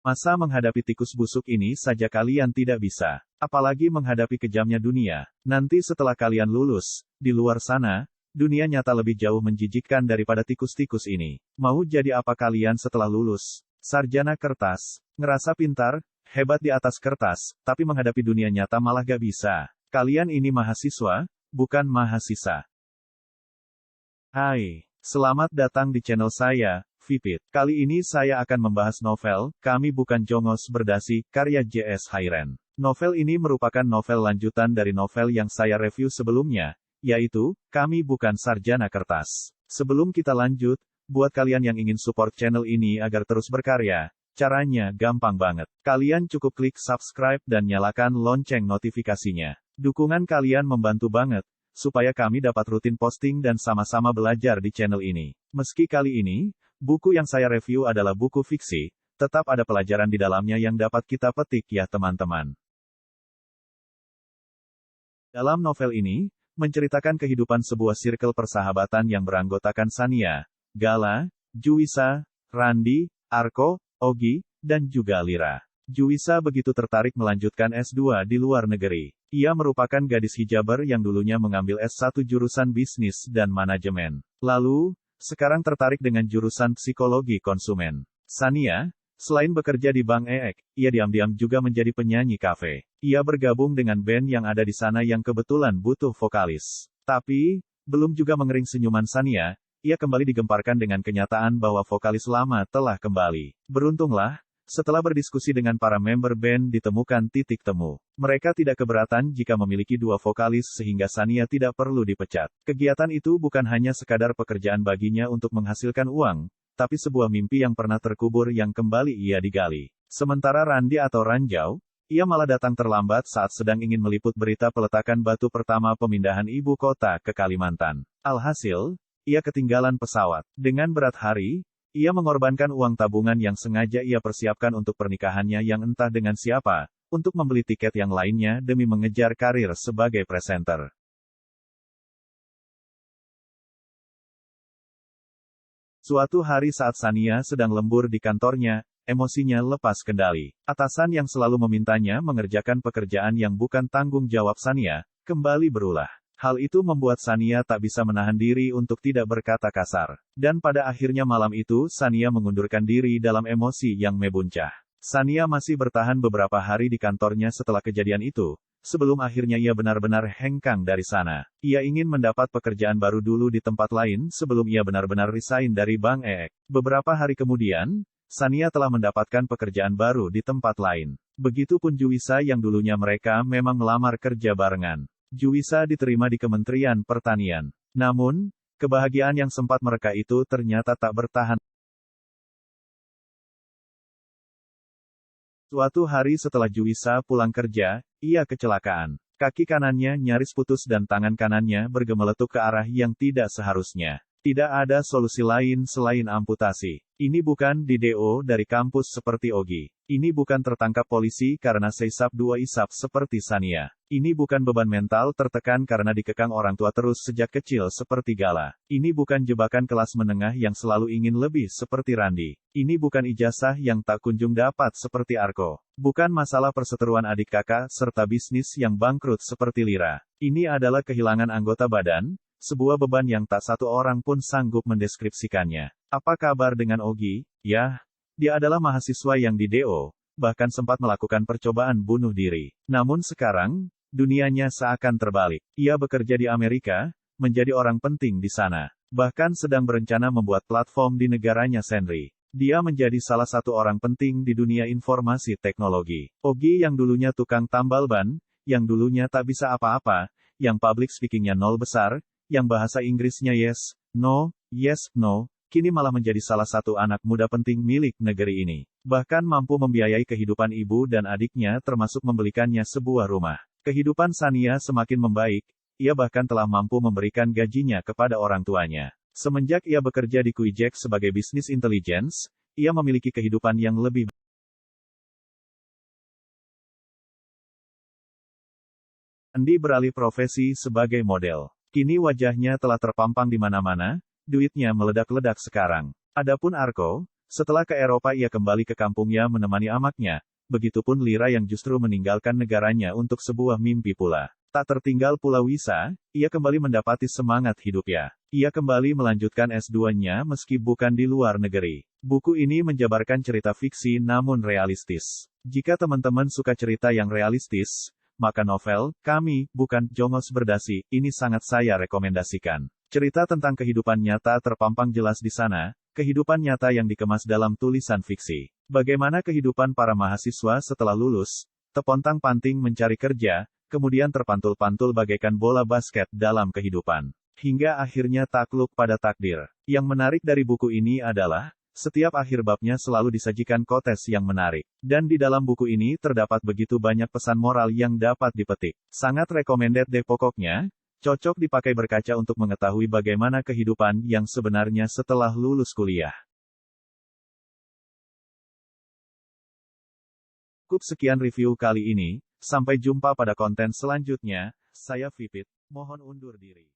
Masa menghadapi tikus busuk ini saja kalian tidak bisa? Apalagi menghadapi kejamnya dunia. Nanti setelah kalian lulus, di luar sana, dunia nyata lebih jauh menjijikkan daripada tikus-tikus ini. Mau jadi apa kalian setelah lulus? Sarjana kertas. Ngerasa pintar, hebat di atas kertas, tapi menghadapi dunia nyata malah gak bisa. Kalian ini mahasiswa, bukan mahasiswa. Hai, selamat datang di channel saya, Vipit. Kali ini saya akan membahas novel, Kami Bukan Jongos Berdasi, karya J.S. Hairen. Novel ini merupakan novel lanjutan dari novel yang saya review sebelumnya, yaitu, Kami Bukan Sarjana Kertas. Sebelum kita lanjut, buat kalian yang ingin support channel ini agar terus berkarya, caranya gampang banget. Kalian cukup klik subscribe dan nyalakan lonceng notifikasinya. Dukungan kalian membantu banget, supaya kami dapat rutin posting dan sama-sama belajar di channel ini. Meski kali ini, buku yang saya review adalah buku fiksi, tetap ada pelajaran di dalamnya yang dapat kita petik ya teman-teman. Dalam novel ini, menceritakan kehidupan sebuah circle persahabatan yang beranggotakan Sania, Gala, Juwisa, Randi, Arko, Ogi, dan juga Lira. Juwisa begitu tertarik melanjutkan S2 di luar negeri. Ia merupakan gadis hijaber yang dulunya mengambil S1 jurusan bisnis dan manajemen. Lalu, sekarang tertarik dengan jurusan psikologi konsumen. Sania, selain bekerja di Bank EEK, ia diam-diam juga menjadi penyanyi kafe. Ia bergabung dengan band yang ada di sana yang kebetulan butuh vokalis. Tapi, belum juga mengering senyuman Sania, ia kembali digemparkan dengan kenyataan bahwa vokalis lama telah kembali. Beruntunglah, setelah berdiskusi dengan para member band ditemukan titik temu. Mereka tidak keberatan jika memiliki dua vokalis sehingga Sania tidak perlu dipecat. Kegiatan itu bukan hanya sekadar pekerjaan baginya untuk menghasilkan uang, tapi sebuah mimpi yang pernah terkubur yang kembali ia digali. Sementara Randi atau Ranjau, ia malah datang terlambat saat sedang ingin meliput berita peletakan batu pertama pemindahan ibu kota ke Kalimantan. Alhasil, ia ketinggalan pesawat. Dengan berat hati, ia mengorbankan uang tabungan yang sengaja ia persiapkan untuk pernikahannya yang entah dengan siapa, untuk membeli tiket yang lainnya demi mengejar karir sebagai presenter. Suatu hari saat Sania sedang lembur di kantornya, emosinya lepas kendali. Atasan yang selalu memintanya mengerjakan pekerjaan yang bukan tanggung jawab Sania, kembali berulah. Hal itu membuat Sania tak bisa menahan diri untuk tidak berkata kasar. Dan pada akhirnya malam itu Sania mengundurkan diri dalam emosi yang mebuncah. Sania masih bertahan beberapa hari di kantornya setelah kejadian itu, sebelum akhirnya ia benar-benar hengkang dari sana. Ia ingin mendapat pekerjaan baru dulu di tempat lain sebelum ia benar-benar resign dari Bank EEK. Beberapa hari kemudian, Sania telah mendapatkan pekerjaan baru di tempat lain. Begitupun Juwisa yang dulunya mereka memang melamar kerja barengan. Juwisa diterima di Kementerian Pertanian. Namun, kebahagiaan yang sempat mereka itu ternyata tak bertahan. Suatu hari setelah Juwisa pulang kerja, ia kecelakaan. Kaki kanannya nyaris putus dan tangan kanannya bergemeletuk ke arah yang tidak seharusnya. Tidak ada solusi lain selain amputasi. Ini bukan DDO dari kampus seperti Ogi. Ini bukan tertangkap polisi karena seisap dua isap seperti Sania. Ini bukan beban mental tertekan karena dikekang orang tua terus sejak kecil seperti Gala. Ini bukan jebakan kelas menengah yang selalu ingin lebih seperti Randi. Ini bukan ijazah yang tak kunjung dapat seperti Arko. Bukan masalah perseteruan adik kakak serta bisnis yang bangkrut seperti Lira. Ini adalah kehilangan anggota badan, sebuah beban yang tak satu orang pun sanggup mendeskripsikannya. Apa kabar dengan Ogi? Yah, dia adalah mahasiswa yang di DO, bahkan sempat melakukan percobaan bunuh diri. Namun sekarang, dunianya seakan terbalik. Ia bekerja di Amerika, menjadi orang penting di sana. Bahkan sedang berencana membuat platform di negaranya sendiri. Dia menjadi salah satu orang penting di dunia informasi teknologi. Ogi yang dulunya tukang tambal ban, yang dulunya tak bisa apa-apa, yang public speakingnya nol besar, yang bahasa Inggrisnya yes, no, kini malah menjadi salah satu anak muda penting milik negeri ini. Bahkan mampu membiayai kehidupan ibu dan adiknya termasuk membelikannya sebuah rumah. Kehidupan Sania semakin membaik, ia bahkan telah mampu memberikan gajinya kepada orang tuanya. Semenjak ia bekerja di Kuijek sebagai bisnis intelligence, ia memiliki kehidupan yang lebih baik. Andi beralih profesi sebagai model. Kini wajahnya telah terpampang di mana-mana, duitnya meledak-ledak sekarang. Adapun Arko, Setelah ke Eropa ia kembali ke kampungnya menemani amaknya, begitupun Lira yang justru meninggalkan negaranya untuk sebuah mimpi pula. Tak tertinggal pula Wisa, ia kembali mendapati semangat hidupnya. Ia kembali melanjutkan S2-nya meski bukan di luar negeri. Buku ini menjabarkan cerita fiksi namun realistis. Jika teman-teman suka cerita yang realistis, maka novel, Kami, Bukan, Jongos Berdasi, ini sangat saya rekomendasikan. Cerita tentang kehidupan nyata terpampang jelas di sana, kehidupan nyata yang dikemas dalam tulisan fiksi. Bagaimana kehidupan para mahasiswa setelah lulus, terpontang-panting mencari kerja, kemudian terpantul-pantul bagaikan bola basket dalam kehidupan. Hingga akhirnya takluk pada takdir. Yang menarik dari buku ini adalah, setiap akhir babnya selalu disajikan kotes yang menarik. Dan di dalam buku ini terdapat begitu banyak pesan moral yang dapat dipetik. Sangat recommended deh pokoknya. Cocok dipakai berkaca untuk mengetahui bagaimana kehidupan yang sebenarnya setelah lulus kuliah. Cukup sekian review kali ini, sampai jumpa pada konten selanjutnya, saya Vipit, mohon undur diri.